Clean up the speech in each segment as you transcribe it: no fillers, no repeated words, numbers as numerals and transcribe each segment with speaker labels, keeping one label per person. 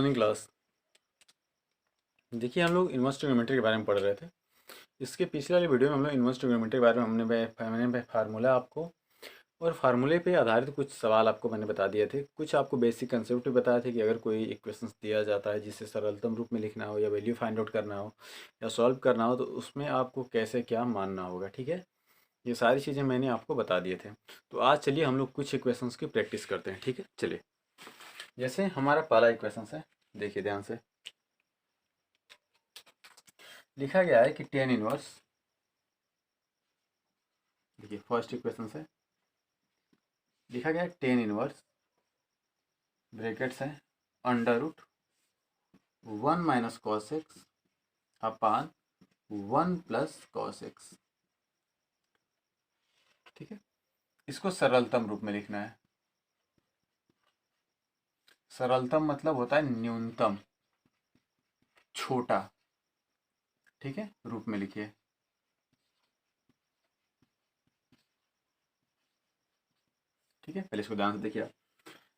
Speaker 1: Morning class. देखिए हम लोग इन्वर्स ट्रिग्नोमेट्री के बारे में पढ़ रहे थे। इसके पिछले वाली वीडियो में हम लोग इन्वर्स ट्रिग्नोमेट्री के बारे में मैंने फार्मूला आपको और फार्मूले पे आधारित कुछ सवाल आपको मैंने बता दिए थे। कुछ आपको बेसिक कंसेप्ट भी बताए थे कि अगर कोई इक्वेशंस दिया जाता है जिसे सरलतम रूप में लिखना हो या वैल्यू फाइंड आउट करना हो या सॉल्व करना हो तो उसमें आपको कैसे क्या मानना होगा। ठीक है, ये सारी चीज़ें मैंने आपको बता दिए थे। तो आज चलिए हम लोग कुछ इक्वेशंस की प्रैक्टिस करते हैं। ठीक है, चलिए। जैसे हमारा पहला इक्वेशन है, देखिए ध्यान से। लिखा गया है कि टेन इनवर्स, देखिए फर्स्ट इक्वेशन से लिखा गया है टेन इनवर्स ब्रैकेट्स है अंडर रूट 1 - cos x अपान 1 + cos x। ठीक है, इसको सरलतम रूप में लिखना है। सरलतम मतलब होता है न्यूनतम, छोटा। ठीक है, रूप में लिखिए। ठीक है, पहले इसको ध्यान से देखिए।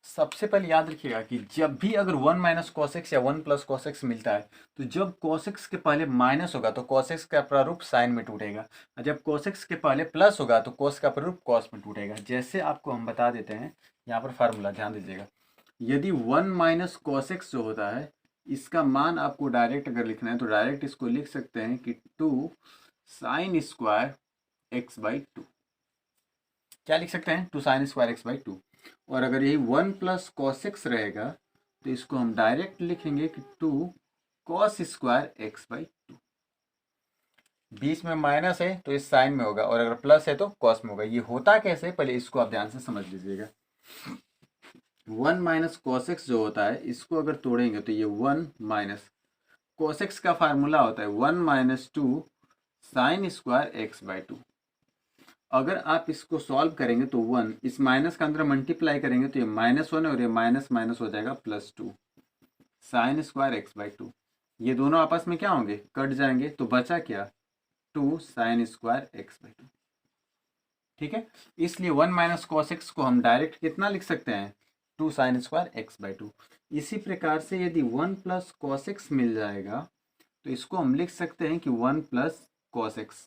Speaker 1: सबसे पहले याद रखिएगा कि जब भी अगर 1 - cos x या 1 + cos x मिलता है तो जब cos x के पहले माइनस होगा तो cos x का प्रारूप साइन में टूटेगा, और जब cos x के पहले प्लस होगा तो cos का प्रारूप cos में टूटेगा। जैसे आपको हम बता देते हैं, यहाँ पर फार्मूला ध्यान दीजिएगा। यदि 1 - cos x जो होता है इसका मान आपको डायरेक्ट अगर लिखना है तो डायरेक्ट इसको लिख सकते हैं कि 2 sin² x/2। क्या लिख सकते हैं? 2 sin² x/2। और अगर यही 1 + cos x रहेगा तो इसको हम डायरेक्ट लिखेंगे कि 2 cos² x/2। बीच में माइनस है तो इस साइन में होगा, और अगर प्लस है तो कॉस में होगा। ये होता कैसे, पहले इसको आप ध्यान से समझ लीजिएगा। 1 - cos x जो होता है इसको अगर तोड़ेंगे तो ये 1 - cos x का फार्मूला होता है 1 - 2 sin² x/2। अगर आप इसको सॉल्व करेंगे तो 1 इस माइनस का अंदर मल्टीप्लाई करेंगे तो ये -1 और ये माइनस माइनस हो जाएगा +2 sin² x/2। ये दोनों आपस में क्या होंगे? कट जाएंगे। तो बचा क्या? 2 sin² x/2। ठीक है, इसलिए 1 - cos x को हम डायरेक्ट कितना लिख सकते हैं? 2 sin² x/2। इसी प्रकार से यदि 1 + cos x मिल जाएगा तो इसको हम लिख सकते हैं कि 1 + cos x,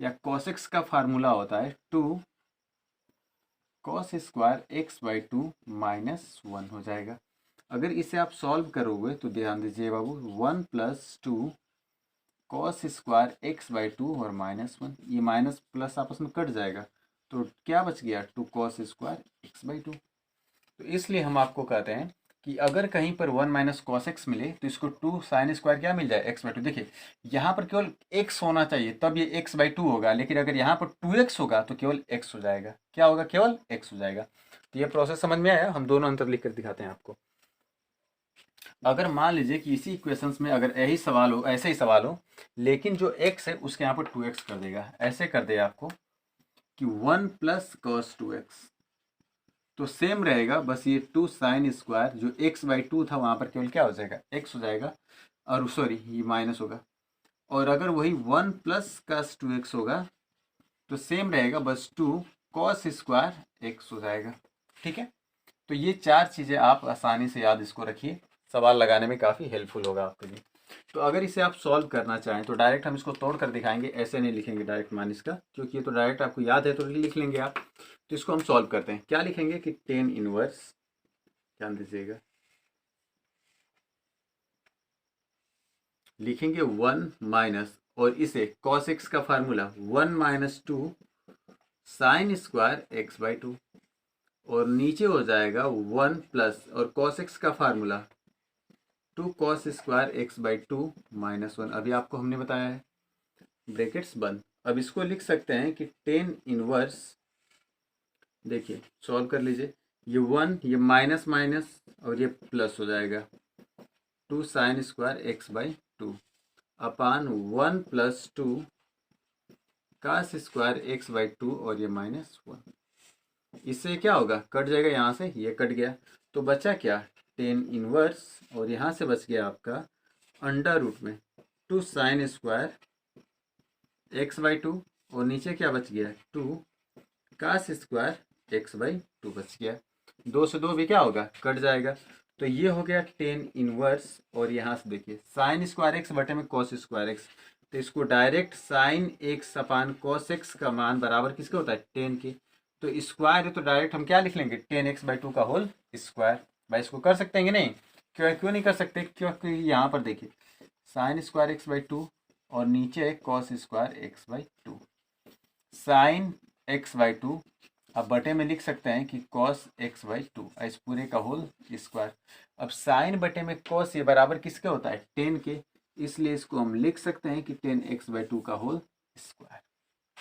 Speaker 1: या cos x का फार्मूला होता है 2 cos² x/2 - 1 हो जाएगा। अगर इसे आप सॉल्व करोगे तो ध्यान दीजिए बाबू, 1 + 2 cos² x/2 और -1, ये माइनस प्लस आपस में कट जाएगा तो क्या बच गया? 2 cos² x/2। तो इसलिए हम आपको कहते हैं कि अगर कहीं पर 1 - cos x मिले तो इसको 2 sin² क्या मिल जाए? x/2। देखिए यहाँ पर केवल x होना चाहिए तब ये x/2 होगा, लेकिन अगर यहाँ पर 2x होगा तो केवल x हो जाएगा। क्या होगा? केवल x हो जाएगा। तो ये प्रोसेस समझ में आया? हम दोनों अंतर लिख कर दिखाते हैं आपको। अगर मान लीजिए कि इसी इक्वेशंस में अगर यही सवाल हो, ऐसे ही सवाल हो, लेकिन जो x है उसके यहाँ पर 2x कर देगा, ऐसे कर दे आपको कि 1 + cos 2x, तो सेम रहेगा, बस ये 2 sin² जो x/2 था वहाँ पर केवल क्या हो जाएगा? x हो जाएगा, और सॉरी ये माइनस होगा। और अगर वही 1 + cos 2x होगा तो सेम रहेगा, बस 2 cos² x हो जाएगा। ठीक है, तो ये चार चीज़ें आप आसानी से याद इसको रखिए, सवाल लगाने में काफ़ी हेल्पफुल होगा आपके लिए। तो अगर इसे आप सॉल्व करना चाहें तो डायरेक्ट हम इसको तोड़ कर दिखाएंगे, ऐसे नहीं लिखेंगे डायरेक्ट मान इसका, क्योंकि ये तो डायरेक्ट आपको याद है तो लिख लेंगे आप। तो इसको हम सॉल्व करते हैं। क्या लिखेंगे कि टेन इनवर्स, ध्यान दीजिएगा, लिखेंगे 1 माइनस, और इसे cos x का फार्मूला 1 - 2 sin² x/2, और नीचे हो जाएगा 1 प्लस, और cos x का फार्मूला 2 cos² x/2 -1। अभी आपको हमने बताया है, ब्रैकेट्स बंद। अब इसको लिख सकते हैं कि टेन इनवर्स, देखिए सॉल्व कर लीजिए, ये 1 ये माइनस माइनस और ये प्लस हो जाएगा, 2 sin² x/2 अपान 1 + 2 cos² x/2 और ये -1। इससे क्या होगा? कट जाएगा, यहाँ से ये कट गया तो बचा क्या? टेन इनवर्स, और यहाँ से बच गया आपका अंडर रूट में 2 sin² x/2, और नीचे क्या बच गया? 2 cos² x/2 बच गया। 2 से 2 भी क्या होगा? कट जाएगा। तो ये हो गया टेन इनवर्स, और यहाँ से देखिए साइन स्क्वायर एक्स बटे में कॉस स्क्वायर एक्स, तो इसको डायरेक्ट साइन एक्स अपान कॉस एक्स का मान बराबर किसके होता है, टेन के। तो स्क्वायर है तो डायरेक्ट हम क्या लिख लेंगे, टेन एक्स बाई टू का होल स्क्वायर। भाई इसको कर सकते हैं कि नहीं, क्यों क्यों नहीं कर सकते, क्योंकि यहाँ पर देखिए sine square x by two और नीचे cos square x by two, sine x by two, अब बटे में लिख सकते हैं कि कॉस एक्स बाई टू, इस पूरे का होल स्क्वायर। अब साइन बटे में कॉस ये बराबर किसके होता है, टेन के, इसलिए इसको हम लिख सकते हैं कि टेन एक्स बाई टू का होल स्क्वायर।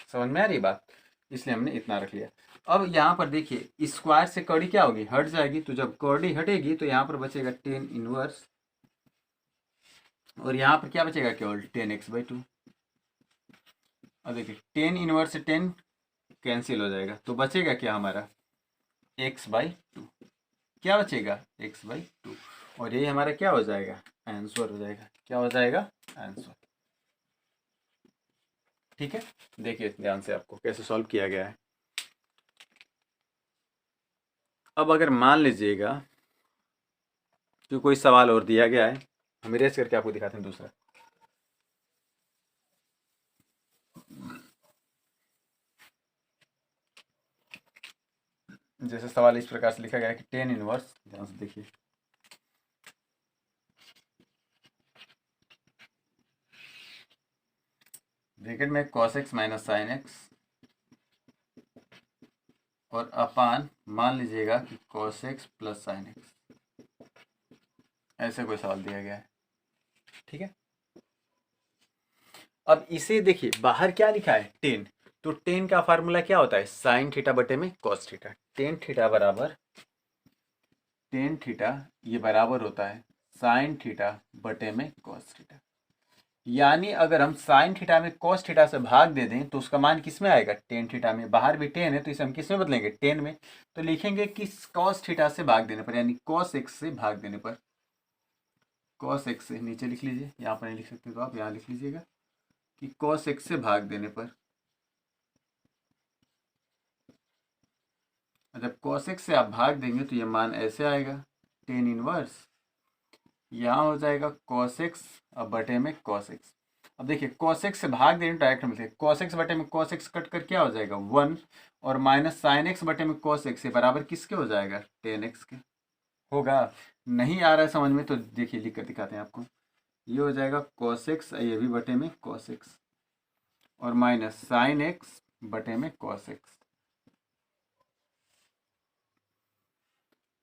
Speaker 1: समझ में आ रही बात, इसलिए हमने इतना रख लिया। अब यहाँ पर देखिए स्क्वायर से कड़ी क्या होगी, हट जाएगी, तो जब कड़ी हटेगी तो यहाँ पर बचेगा टेन इनवर्स, और यहाँ पर क्या बचेगा, केवल टेन एक्स बाई टू। अब देखिए टेन इनवर्स से टेन कैंसिल हो जाएगा, तो बचेगा क्या हमारा, एक्स बाई टू। क्या बचेगा, एक्स बाई टू, और ये हमारा क्या हो जाएगा, आंसर हो जाएगा। क्या हो जाएगा, आंसर। ठीक है, देखिए ध्यान से आपको कैसे सॉल्व किया गया है। अब अगर मान लीजिएगा कि कोई सवाल और दिया गया है, हम इरेज करके आपको दिखाते हैं दूसरा। जैसे सवाल इस प्रकार से लिखा गया है कि टेन इनवर्स, ध्यान से देखिए, ब्रैकेट में cos x minus sine x और अपान मान लीजिएगा कि cos x plus sine x, ऐसे कोई सवाल दिया गया है। ठीक है, अब इसे देखिए बाहर क्या लिखा है, टेन, तो टेन का फार्मूला क्या होता है, साइन थीटा बटे में कॉस थीटा। टेन थीटा बराबर, टेन थीटा ये बराबर होता है साइन थीटा बटे में कॉस थीटा। यानी अगर हम साइन थीटा में कॉस थीटा से भाग दे दें तो उसका मान किस में आएगा, टेन थीटा में। बाहर भी टेन है तो इसे हम किस में बदलेंगे, टेन में। तो लिखेंगे कि कॉस थीटा से भाग देने पर, यानी कॉस एक्स से भाग देने पर, कॉस एक्स से, नीचे लिख लीजिए, यहाँ पर नहीं लिख सकते तो आप यहाँ लिख लीजिएगा कि कॉस एक्स से भाग देने पर, जब cos x से आप भाग देंगे तो ये मान ऐसे आएगा, टेन इनवर्स, यहाँ हो जाएगा cos x अब बटे में cos x। अब देखिए cos x से भाग देंगे डायरेक्ट हम लिखें, cos x बटे में cos x कट कर क्या हो जाएगा, वन, और माइनस साइन x बटे में cos x से बराबर किसके हो जाएगा, टेन एक्स के होगा। नहीं आ रहा है समझ में तो देखिए लिख कर दिखाते हैं आपको, ये हो जाएगा cos x, ये भी बटे में cos x, और माइनस साइन x बटे में cos x,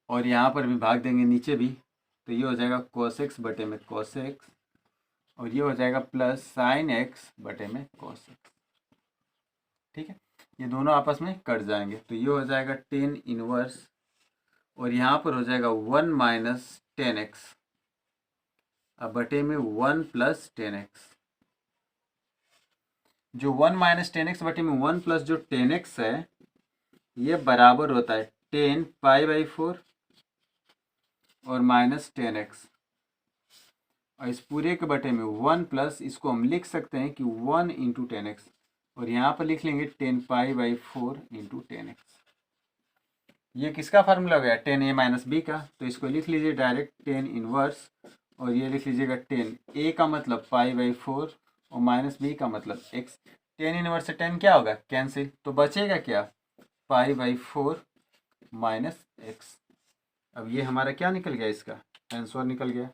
Speaker 1: और यहाँ पर भी भाग देंगे नीचे भी, तो ये हो जाएगा cos x बटे में cos x, और ये हो जाएगा प्लस साइन x बटे में cos x। ठीक है, ये दोनों आपस में कट जाएंगे, तो ये हो जाएगा टेन इनवर्स, और यहाँ पर हो जाएगा वन माइनस टेन एक्स, अब बटे में वन प्लस टेन एक्स। जो वन माइनस टेन एक्स बटे में वन प्लस जो टेन एक्स है, ये बराबर होता है टेन पाई बाई फोर और माइनस टेन एक्स, और इस पूरे के बटे में वन प्लस, इसको हम लिख सकते हैं कि वन इंटू टेन एक्स, और यहाँ पर लिख लेंगे ten pi by four into ten x. ये किसका फार्मूला हो गया, टेन ए माइनस बी का, तो इसको लिख लीजिए डायरेक्ट टेन इनवर्स, और ये लिख लीजिएगा टेन ए का मतलब पाई बाई फोर और माइनस बी का मतलब एक्स। टेन इनवर्स से टेन क्या होगा, कैंसिल, तो बचेगा क्या, pi by four minus x. अब ये हमारा क्या निकल गया, इसका आंसर निकल गया।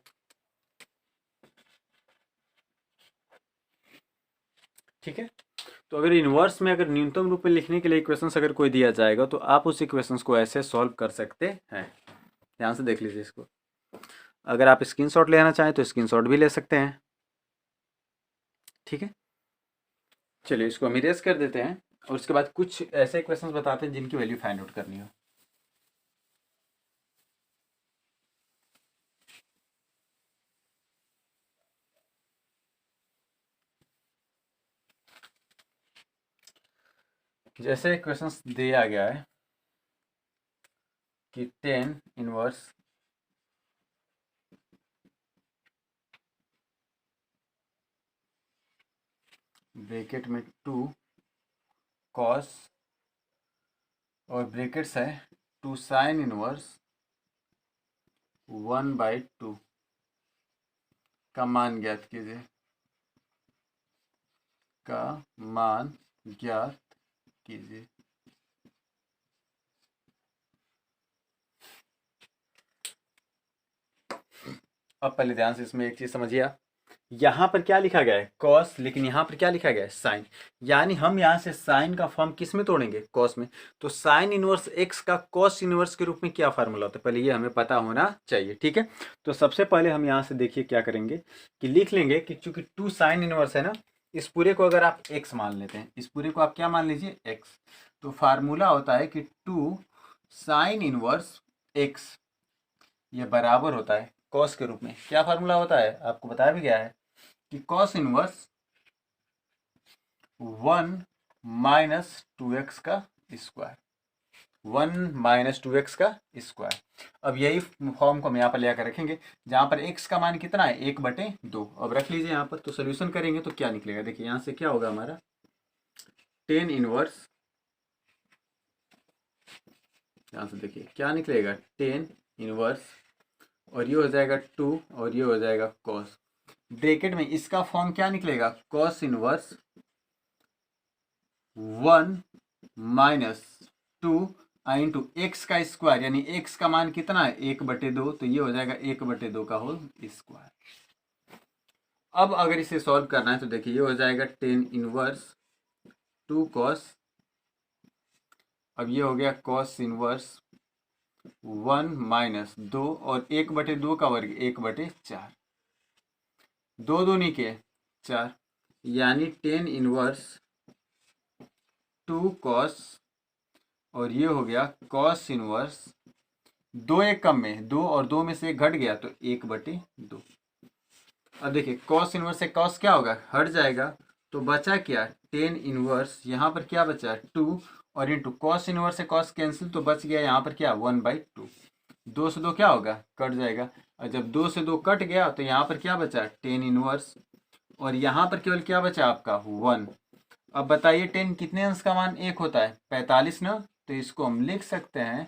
Speaker 1: ठीक है, तो अगर इन्वर्स में अगर न्यूनतम रूप में लिखने के लिए इक्वेशंस अगर कोई दिया जाएगा तो आप उस इक्वेशंस को ऐसे सॉल्व कर सकते हैं। ध्यान से देख लीजिए इसको, अगर आप स्क्रीनशॉट लेना चाहें तो स्क्रीनशॉट भी ले सकते हैं। ठीक है, चलिए इसको हम इरेज कर देते हैं, और उसके बाद कुछ ऐसे इक्वेशंस बताते हैं जिनकी वैल्यू फाइंड आउट करनी हो। जैसे क्वेश्चंस दिया गया है कि टेन इनवर्स ब्रैकेट में टू कॉस, और ब्रैकेट्स है टू साइन इनवर्स 1/2 का मान ज्ञात कीजिए, का मान ज्ञात कीजिए। अब पहले ध्यान से इसमें एक चीज समझिए, यहाँ पर क्या लिखा गया है कॉस, लेकिन यहाँ पर क्या लिखा गया है साइन, यानी हम यहाँ से साइन का फॉर्म किस में तोड़ेंगे, कॉस में। तो साइन इनवर्स एक्स का कॉस इनवर्स के रूप में क्या फार्मूला होता है, पहले ये हमें पता होना चाहिए, ठीक है। तो सबसे पहले हम यहाँ से देखिए क्या करेंगे कि लिख लेंगे कि चूंकि 2 साइन इनवर्स है ना, इस पूरे को अगर आप एक्स मान लेते हैं, इस पूरे को आप क्या मान लीजिए एक्स, तो फार्मूला होता है कि 2 साइन इनवर्स एक्स ये बराबर होता है कॉस के रूप में। क्या फार्मूला होता है, आपको बताया भी गया है कि कॉस इनवर्स 1 माइनस 2x का स्क्वायर, 1 माइनस 2x का स्क्वायर। अब यही फॉर्म को हम यहाँ पर ले आकर रखेंगे, जहाँ पर x का मान कितना है 1/2। अब रख लीजिए यहाँ पर, तो सोल्यूशन करेंगे तो क्या निकलेगा, देखिए यहाँ से क्या होगा हमारा टेन इनवर्स, यहाँ से देखिए क्या निकलेगा टेन इनवर्स, और ये हो जाएगा 2 और ये हो जाएगा कॉस, ब्रैकेट में इसका फॉर्म क्या निकलेगा cos inverse 1 minus 2 into x का स्क्वायर, यानी एक्स का मान कितना है 1/2, तो ये हो जाएगा 1/2 का होल स्क्वायर। अब अगर इसे सॉल्व करना है तो देखिए ये हो जाएगा टेन इनवर्स 2 कॉस, अब ये हो गया कॉस इनवर्स 1 माइनस 2 और 1/2 का वर्ग 1/4, 2 दूनी के 4, यानी टेन इनवर्स 2 कॉस, और ये हो गया कॉस इनवर्स 2 एक कम में 2 और 2 में से एक घट गया तो 1/2। अब देखिए कॉस इनवर्स से कॉस क्या होगा हट जाएगा, तो बचा क्या टेन इनवर्स, यहाँ पर क्या बचा 2 और इंटू कॉस इनवर्स से कॉस कैंसिल, तो बच गया यहाँ पर क्या 1/2। 2 से 2 क्या होगा कट जाएगा, और जब 2 से 2 कट गया तो यहाँ पर क्या बचा टेन इनवर्स, और यहाँ पर केवल क्या बचा आपका 1। अब बताइए 10 कितने अंश का मान 1 होता है 45 ना, तो इसको हम लिख सकते हैं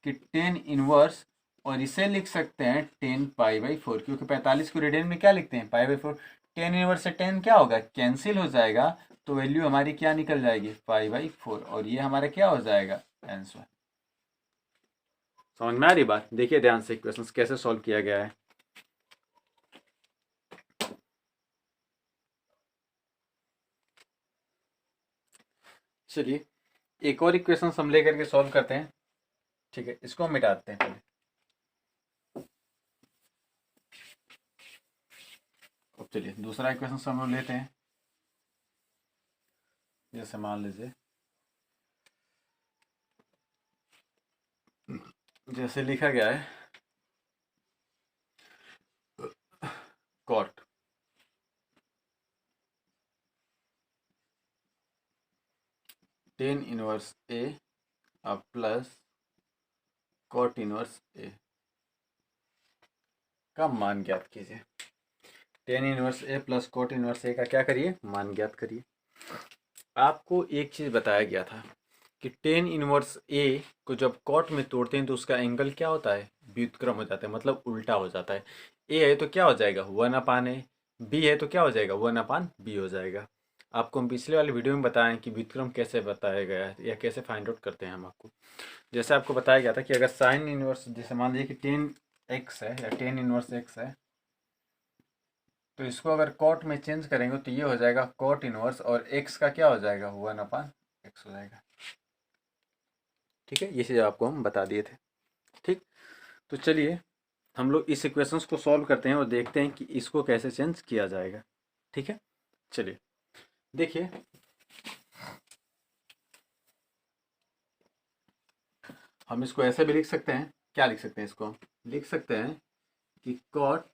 Speaker 1: कि 10 इनवर्स, और इसे लिख सकते हैं 10π/4, क्योंकि 45 को रेडियन में क्या लिखते हैं π/4। 10 इनवर्स से 10 क्या होगा कैंसिल हो जाएगा, तो वैल्यू हमारी क्या निकल जाएगी π/4, और ये हमारा क्या हो जाएगा आंसर। समझ में आ रही बात, देखिए ध्यान से क्वेश्चन कैसे सॉल्व किया गया है। चलिए एक और इक्वेशन हम लेकर के सॉल्व करते हैं, ठीक है, इसको हम मिटाते हैं पहले। अब चलिए दूसरा इक्वेशन हम लोग लेते हैं, जैसे मान लीजिए जैसे लिखा गया है कॉट टेन इनवर्स ए अब प्लस कॉट इनवर्स ए का मान ज्ञात कीजिए। टेन इनवर्स ए प्लस कॉट इनवर्स ए का क्या करिए मान ज्ञात करिए। आपको एक चीज़ बताया गया था कि टेन इनवर्स ए को जब कॉट में तोड़ते हैं तो उसका एंगल क्या होता है व्युत्क्रम हो जाता है, मतलब उल्टा हो जाता है। ए है तो क्या हो जाएगा 1/a, बी है तो क्या हो जाएगा 1/b हो जाएगा। आपको हम पिछले वाले वीडियो में बताएं कि व्युत्क्रम कैसे बताया गया है या कैसे फाइंड आउट करते हैं हम आपको। जैसे आपको बताया गया था कि अगर साइन इनवर्स, जैसे मान लीजिए कि 10x है या 10 इनवर्स x है, तो इसको अगर कॉट में चेंज करेंगे तो ये हो जाएगा कॉट इनवर्स, और x का क्या हो जाएगा 1/x हो जाएगा। ठीक है, ये चीज़ आपको हम बता दिए थे। ठीक, तो चलिए हम लोग इस इक्वेशंस को सॉल्व करते हैं और देखते हैं कि इसको कैसे चेंज किया जाएगा। ठीक है, चलिए देखिए हम इसको ऐसे भी लिख सकते हैं, क्या लिख सकते हैं इसको हम लिख सकते हैं कि कॉट,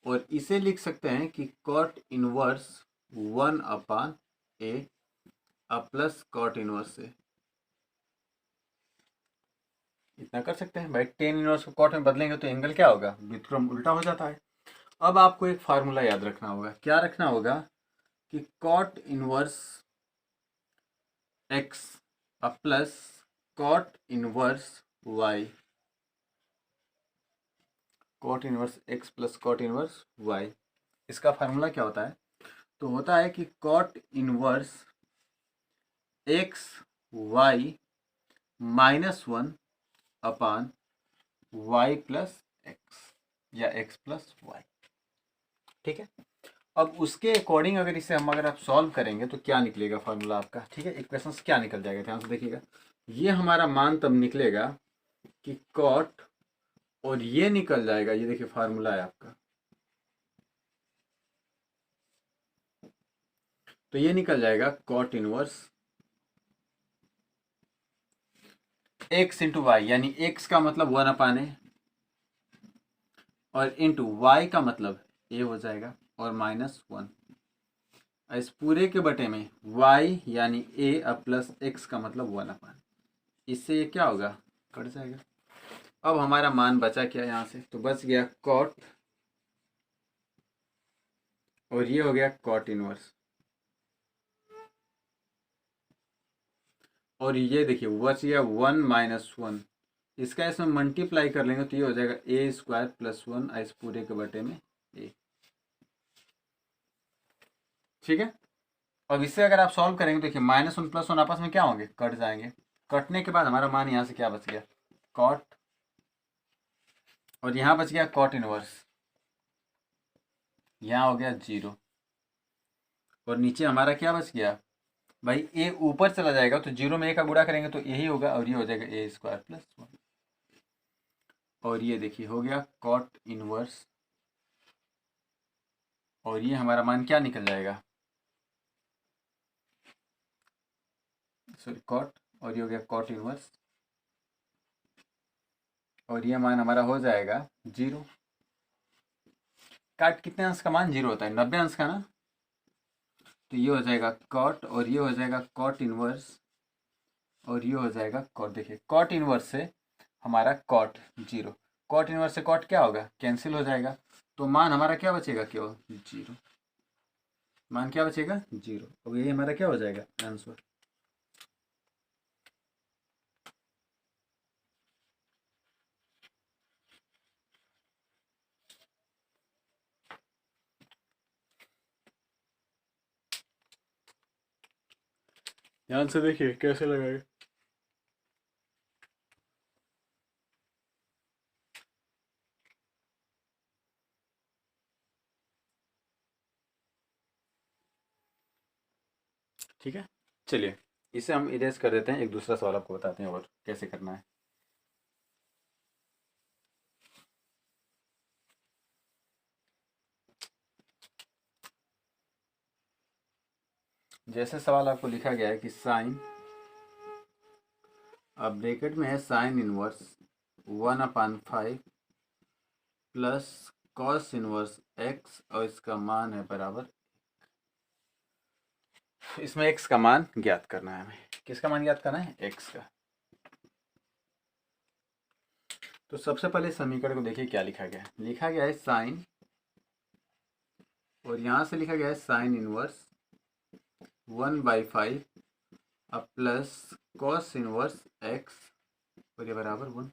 Speaker 1: और इसे लिख सकते हैं कि cot inverse 1/a plus cot inverse से, इतना कर सकते हैं भाई। 10 इनवर्स को कॉट में बदलेंगे तो एंगल क्या होगा व्युत्क्रम उल्टा हो जाता है। अब आपको एक फार्मूला याद रखना होगा, क्या रखना होगा कि cot inverse x plus cot inverse y cot inverse x plus cot inverse y. इसका फार्मूला क्या होता है? तो होता है कि cot inverse x y -1 upon y plus x या एक्स प्लस वाई। ठीक है, अब उसके अकॉर्डिंग अगर इसे हम अगर आप सॉल्व करेंगे तो क्या निकलेगा फार्मूला आपका? ठीक है, इक्वेशन क्या निकल जाएगा, ध्यान से देखिएगा। ये हमारा मान तब निकलेगा कि कॉट, और ये निकल जाएगा, ये देखिए फार्मूला है आपका, तो ये निकल जाएगा cot inverse x into y, यानी एक्स का मतलब 1/a और इंटू वाई का मतलब ए हो जाएगा और -1। इस पूरे के बटे में y यानी a अब प्लस x का मतलब 1/, इससे ये क्या होगा, कट जाएगा। अब हमारा मान बचा क्या यहाँ से? तो बच गया कॉट और ये हो गया कॉट इनवर्स, और ये देखिए बच गया 1 - 1। इसका इसमें मल्टीप्लाई कर लेंगे तो ये हो जाएगा a² + 1 इस पूरे के बटे में a। ठीक है, अब इससे अगर आप सॉल्व करेंगे तो देखिए -1 + 1 आपस में क्या होंगे, कट जाएंगे। कटने के बाद हमारा मान यहाँ से क्या बच गया, कॉट, और यहाँ बच गया कॉट इनवर्स, यहाँ हो गया 0, और नीचे हमारा क्या बच गया भाई, ए ऊपर चला जाएगा तो 0 में a का गुणा करेंगे तो यही होगा, और ये हो जाएगा a² + 1, और ये देखिए हो गया कॉट इनवर्स, और ये हमारा मान क्या निकल जाएगा, सॉरी कॉट, और ये हो गया कॉट इनवर्स, और ये मान हमारा हो जाएगा 0। काट कितने अंश का मान 0 होता है, 90 अंश का ना, तो ये हो जाएगा कॉट, और ये हो जाएगा कॉट इनवर्स, और ये हो जाएगा कॉट। देखिए कॉट इनवर्स से हमारा कॉट 0, कॉट इनवर्स से कॉट क्या होगा, कैंसिल हो जाएगा, तो मान हमारा क्या बचेगा, केवल 0। मान क्या बचेगा, 0। अब ये हमारा क्या हो जाएगा आंसर। ध्यान से देखिए कैसे लगाएगा। ठीक है, चलिए इसे हम इरेज कर देते हैं, एक दूसरा सवाल आपको बताते हैं और कैसे करना है। जैसे सवाल आपको लिखा गया है कि साइन, अब ब्रैकेट में है sine inverse 1/5 plus cos inverse x, और इसका मान है बराबर, इसमें x का मान ज्ञात करना है हमें। किसका मान ज्ञात करना है, x का। तो सबसे पहले समीकरण को देखिए क्या लिखा गया है, लिखा गया है साइन, और यहाँ से लिखा गया है साइन इनवर्स 1/5 अब प्लस कॉस इनवर्स x, और ये बराबर 1,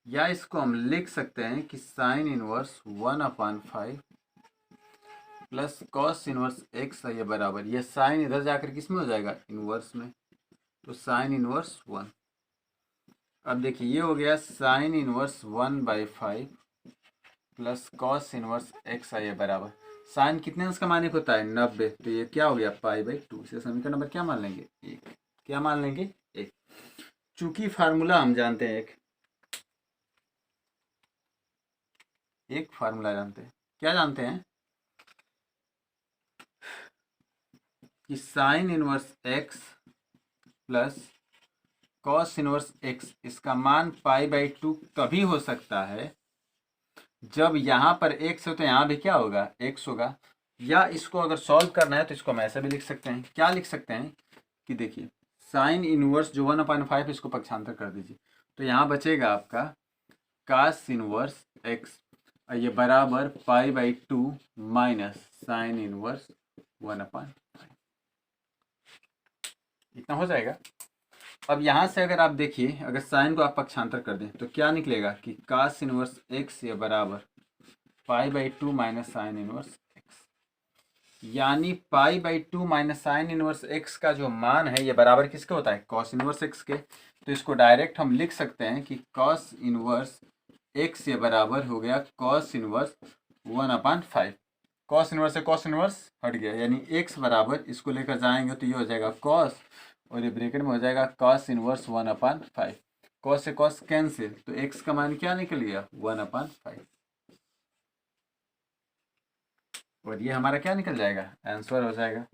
Speaker 1: या इसको हम लिख सकते हैं कि sine inverse 1/5 plus cos inverse x, ये बराबर, ये साइन इधर जाकर किस में हो जाएगा, इनवर्स में, तो साइन इनवर्स 1। अब देखिए ये हो गया sine inverse 1/5 plus cos inverse x, ये बराबर, साइन कितने अंश का मानिक होता है, 90, तो ये क्या हो गया π/2। इसे समीकरण नंबर क्या मान लेंगे, 1। क्या मान लेंगे, 1। चूंकि फार्मूला हम जानते हैं, एक फार्मूला जानते हैं, क्या जानते हैं कि sine inverse x plus cos inverse x, इसका मान π/2 तभी हो सकता है जब यहाँ पर x हो तो यहाँ भी क्या होगा, x होगा। या इसको अगर सॉल्व करना है तो इसको हम ऐसे भी लिख सकते हैं, क्या लिख सकते हैं कि देखिए साइन इनवर्स जो 1/5, इसको पक्षांतर कर दीजिए, तो यहाँ बचेगा आपका कास इनवर्स x, ये बराबर π/2 माइनस साइन इनवर्स 1/5, इतना हो जाएगा। अब यहाँ से अगर आप देखिए, अगर साइन को आप पक्षांतर कर दें तो क्या निकलेगा कि cos इनवर्स एक्स ये बराबर π/2 माइनस साइन इनवर्स एक्स, यानी π/2 माइनस साइन इनवर्स एक्स का जो मान है ये बराबर किसके होता है, cos इनवर्स एक्स के। तो इसको डायरेक्ट हम लिख सकते हैं कि cos इनवर्स एक्स ये बराबर हो गया cos इनवर्स 1/5। cos इनवर्स से cos इनवर्स हट गया, यानी x बराबर इसको लेकर जाएंगे तो ये हो जाएगा cos, और ये ब्रैकेट में हो जाएगा cos इनवर्स 1/5। cos से cos कैंसिल, तो x का मान क्या निकल गया 1/5, और ये हमारा क्या निकल जाएगा, आंसर हो जाएगा।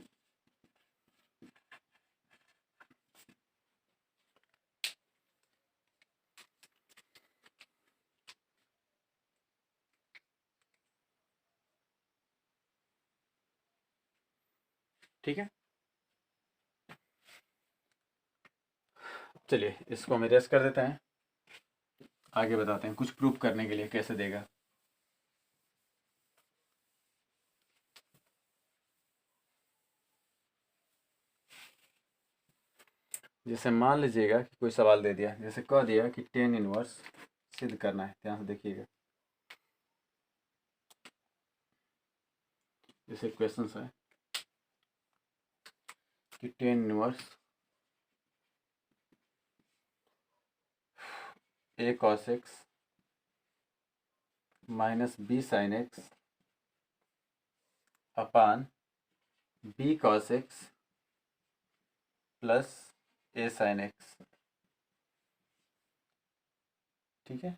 Speaker 1: ठीक है, चलिए इसको हम इरेज कर देते हैं, आगे बताते हैं कुछ प्रूफ करने के लिए कैसे देगा। जैसे मान लीजिएगा कि कोई सवाल दे दिया, जैसे कह दिया कि टेन इनवर्स सिद्ध करना है, ध्यान से देखिएगा। जैसे क्वेश्चन है कि tan inverse a cos x minus b sine x upon b cos x plus a sine x, ठीक है।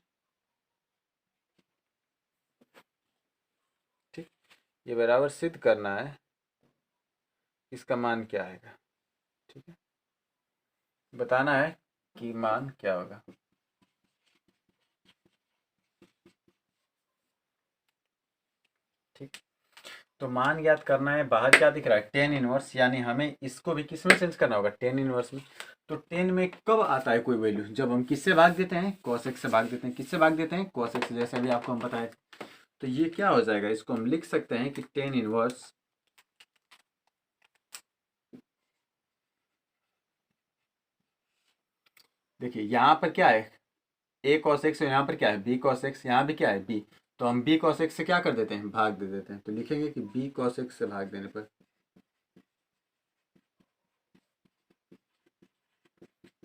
Speaker 1: ठीक, ये बराबर सिद्ध करना है, इसका मान क्या आएगा, ठीक है, बताना है कि मान क्या होगा। ठीक, तो मान ज्ञात करना है, बाहर क्या दिख रहा है टेन इनवर्स, यानी हमें इसको भी किस में चेंज करना होगा, टेन इनवर्स में। तो टेन में कब आता है कोई वैल्यू, जब हम किससे भाग देते हैं, cos x से भाग देते हैं। किससे भाग देते हैं, cos x, जैसे अभी आपको हम बताए। तो ये क्या हो जाएगा, इसको हम लिख सकते हैं कि टेन इनवर्स देखिए यहाँ पर क्या है a cos x, यहाँ पर क्या है b cos x, यहाँ भी क्या है b, तो हम b cos x से क्या कर देते हैं, भाग दे देते हैं। तो लिखेंगे कि b cos x से भाग देने पर,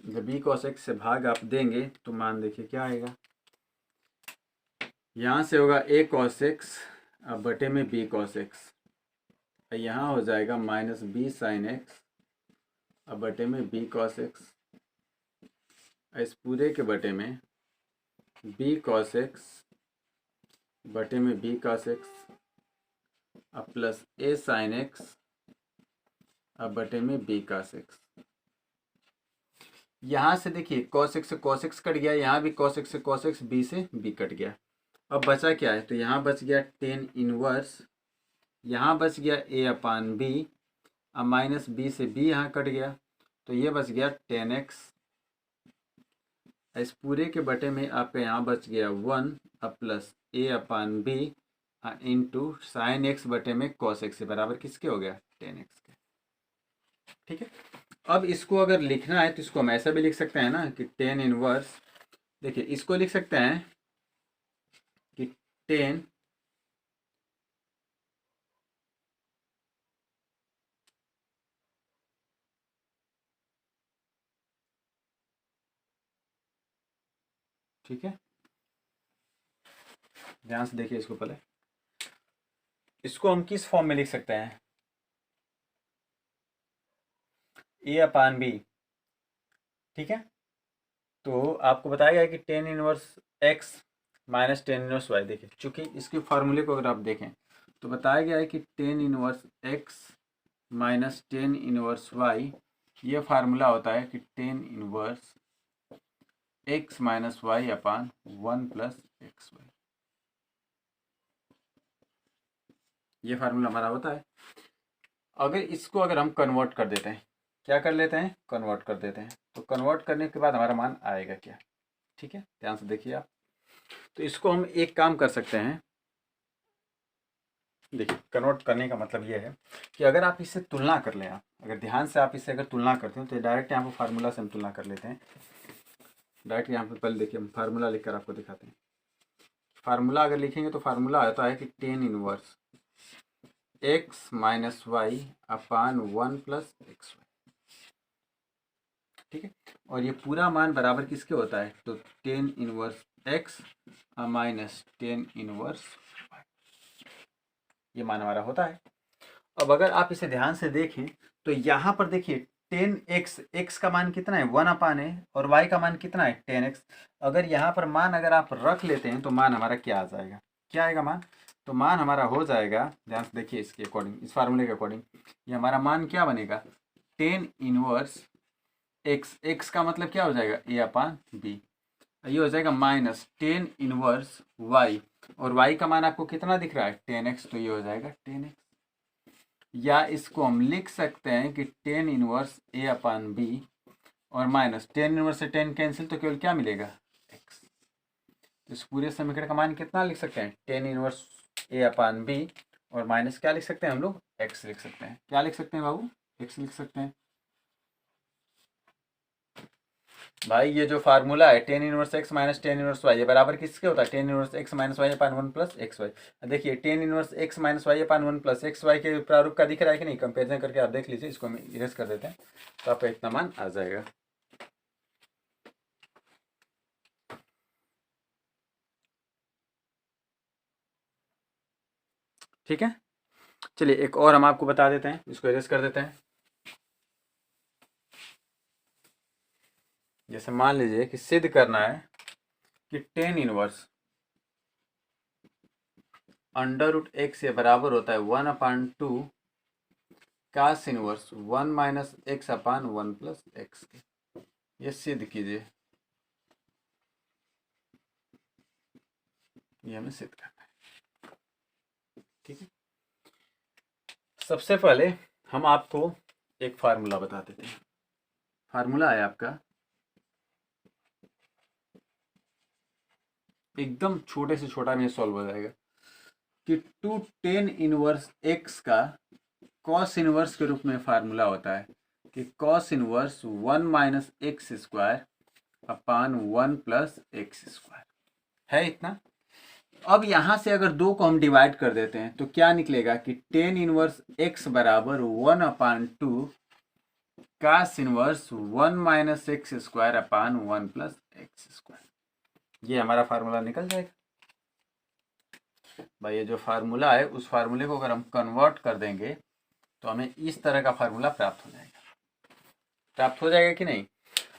Speaker 1: जब b cos x से भाग आप देंगे तो मान देखिए क्या आएगा, यहाँ से होगा a cos x अब बटे में b cos x, यहाँ हो जाएगा माइनस b साइन x अब बटे में b cos x, इस पूरे के बटे में b cos x बटे में b cos x अब प्लस a साइन x अब बटे में b cos x। यहाँ से देखिए cos x से cos x कट गया, यहाँ भी cos x से cos x, b से b कट गया। अब बचा क्या है, तो यहाँ बच गया टेन इनवर्स, यहाँ बच गया a अपान b, अब माइनस b से b यहाँ कट गया, तो ये बच गया टेन एक्स, इस पूरे के बटे में आपका यहाँ बच गया वन, अब plus a upon b into sine x बटे में cos x से बराबर किसके हो गया, टेन एक्स के। ठीक है, अब इसको अगर लिखना है तो इसको हम ऐसा भी लिख सकते हैं ना कि टेन इनवर्स, देखिए इसको लिख सकते हैं कि टेन ठीक है, ध्यान से देखिए इसको पहले, इसको हम किस फॉर्म में लिख सकते हैं, a अपान b, ठीक है। तो आपको बताया गया कि tan inverse x minus tan inverse y, देखिए चूंकि इसके फार्मूले को अगर आप देखें तो बताया गया है कि tan inverse x minus tan inverse y, ये फार्मूला होता है कि tan inverse x minus y upon one plus x y, ये फार्मूला हमारा होता है। अगर इसको अगर हम कन्वर्ट कर देते हैं, क्या कर लेते हैं, कन्वर्ट कर देते हैं, तो कन्वर्ट करने के बाद हमारा मान आएगा क्या, ठीक है, ध्यान से देखिए आप। तो इसको हम एक काम कर सकते हैं, देखिए कन्वर्ट करने का मतलब ये है कि अगर आप इससे तुलना कर लें, आप अगर ध्यान से आप इससे अगर तुलना करते हैं तो डायरेक्ट यहाँ पर फार्मूला से हम तुलना कर लेते हैं। डायरेक्ट यहाँ पे पहले देखिए हम फार्मूला लिखकर आपको दिखाते हैं। फार्मूला अगर लिखेंगे तो फार्मूला आता है कि tan inverse x minus y upon 1 plus x y, ठीक है। और ये पूरा मान बराबर किसके होता है, तो tan inverse x minus tan inverse y, ये मान हमारा होता है। अब अगर आप इसे ध्यान से देखें तो यहाँ पर देखिए टेन एक्स, एक्स का मान कितना है 1 अपान है और वाई का मान कितना है 10x। अगर यहाँ पर मान अगर आप रख लेते हैं तो मान हमारा क्या आ जाएगा, क्या आएगा मान, तो मान हमारा हो जाएगा, ध्यान से देखिए इसके अकॉर्डिंग, इस फार्मूले के अकॉर्डिंग ये हमारा मान क्या बनेगा, टेन इनवर्स एक्स, एक्स का मतलब क्या हो जाएगा ए अपान बी, ये हो जाएगा माइनस टेन इनवर्स वाई, और वाई का मान आपको कितना दिख रहा है 10x, तो ये हो जाएगा 10x। या इसको हम लिख सकते हैं कि टेन इनवर्स ए अपान बी और माइनस टेन इनवर्स से 10 कैंसिल, तो केवल क्या मिलेगा x। तो इस पूरे समीकरण का मान कितना लिख सकते हैं, टेन इनवर्स ए अपान बी और माइनस क्या लिख सकते हैं हम लोग, x लिख सकते हैं। क्या लिख सकते हैं बाबू, x लिख सकते हैं। भाई ये जो फार्मूला है tan inverse x minus tan inverse y, ये बराबर किसके होता है, tan inverse x minus y upon 1 plus x y. देखिए tan inverse x minus y upon 1 plus x y के प्रारूप का दिख रहा है कि नहीं, कंपेरिजन करके आप देख लीजिए। इसको हम इरेज कर देते हैं तो आपका इतना मान आ जाएगा। ठीक है, चलिए एक और हम आपको बता देते हैं, इसको इरेज कर देते हैं। जैसे मान लीजिए कि सिद्ध करना है कि tan inverse under root x ये बराबर होता है 1 upon 2 cos inverse 1 minus x upon 1 plus x के, ये सिद्ध कीजिए। ये हमें सिद्ध करना है, ठीक है। सबसे पहले हम आपको एक फार्मूला बता देते हैं। फार्मूला है आपका एकदम छोटे से छोटा में सॉल्व हो जाएगा कि टू टेन इनवर्स एक्स का कॉस इनवर्स के रूप में फार्मूला होता है कि cos inverse 1 minus x square upon 1 plus x square है इतना। अब यहाँ से अगर दो को हम डिवाइड कर देते हैं तो क्या निकलेगा कि टेन इनवर्स एक्स बराबर 1 upon 2 cos inverse 1 minus x square upon 1 plus x square, ये हमारा फार्मूला निकल जाएगा। भाई ये जो फार्मूला है उस फार्मूले को अगर हम कन्वर्ट कर देंगे तो हमें इस तरह का फार्मूला प्राप्त हो जाएगा, प्राप्त हो जाएगा कि नहीं।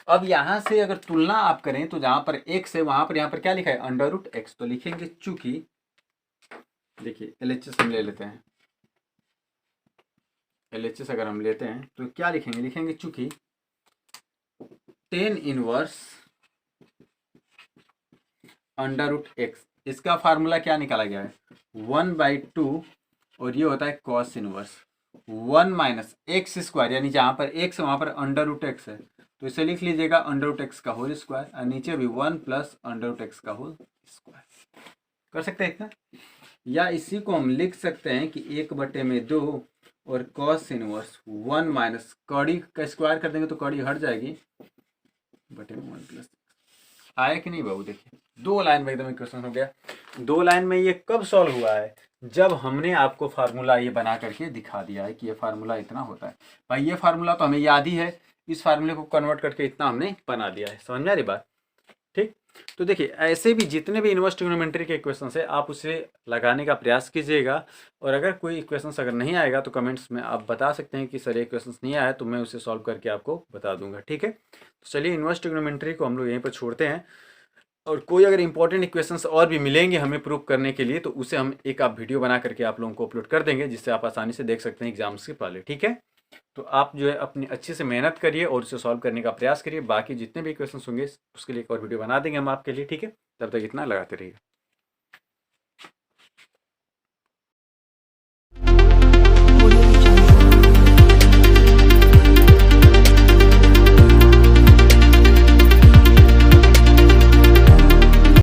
Speaker 1: अब यहाँ से अगर तुलना आप करें तो जहाँ पर x है वहाँ पर यहाँ पर क्या लिखा है अंडर रूट एक्स, तो लिखेंगे चूंकि, देखिए LHS हम ले लेते हैं, LHS अगर हम लेते हैं तो क्या लिखेंगे, लिखेंगे चूंकि tan inverse under root x, इसका फार्मूला क्या निकाला गया है 1/2 और ये होता है cos inverse 1 minus x square, यानी जहाँ पर x है वहाँ पर अंडर रूट एक्स है तो इसे लिख लीजिएगा अंडर रूट एक्स का होल स्क्वायर, और नीचे भी 1 प्लस अंडर रूट एक्स का होल स्क्वायर। कर सकते हैं इतना, या इसी को हम लिख सकते हैं कि 1/2 और कॉस इनवर्स 1 माइनस कड़ी का स्क्वायर कर देंगे तो कड़ी हट जाएगी बटे 1 प्लस, आया कि नहीं बाबू। देखिए दो लाइन में एकदम क्वेश्चन हो गया। दो लाइन में ये कब सॉल्व हुआ है, जब हमने आपको फार्मूला ये बना करके दिखा दिया है कि ये फार्मूला इतना होता है। भाई ये फार्मूला तो हमें याद ही है, इस फार्मूले को कन्वर्ट करके इतना हमने बना दिया है, समझ में आ रही बात, ठीक। तो देखिए ऐसे भी जितने भी इनवर्स ट्रिग्नोमेट्री के इक्वेशंस है आप उसे लगाने का प्रयास कीजिएगा, और अगर कोई इक्वेशंस अगर नहीं आएगा तो कमेंट्स में आप बता सकते हैं कि सर ये इक्वेशंस नहीं आया, तो मैं उसे सॉल्व करके आपको बता दूंगा, ठीक है। तो चलिए इनवर्स ट्रिग्नोमेट्री को हम लोग यहीं पर छोड़ते हैं, और कोई अगर इंपॉर्टेंट इक्वेशंस और भी मिलेंगे हमें प्रूव करने के लिए तो उसे हम एक आप वीडियो बना करके आप लोगों को अपलोड कर देंगे, जिससे आप आसानी से देख सकते हैं एग्जाम्स के पहले, ठीक है। तो आप जो है अपनी अच्छे से मेहनत करिए और उसे सॉल्व करने का प्रयास करिए। बाकी जितने भी क्वेश्चंस होंगे उसके लिए एक और वीडियो बना देंगे हम आपके लिए, ठीक है। तब तक इतना लगाते रहिए।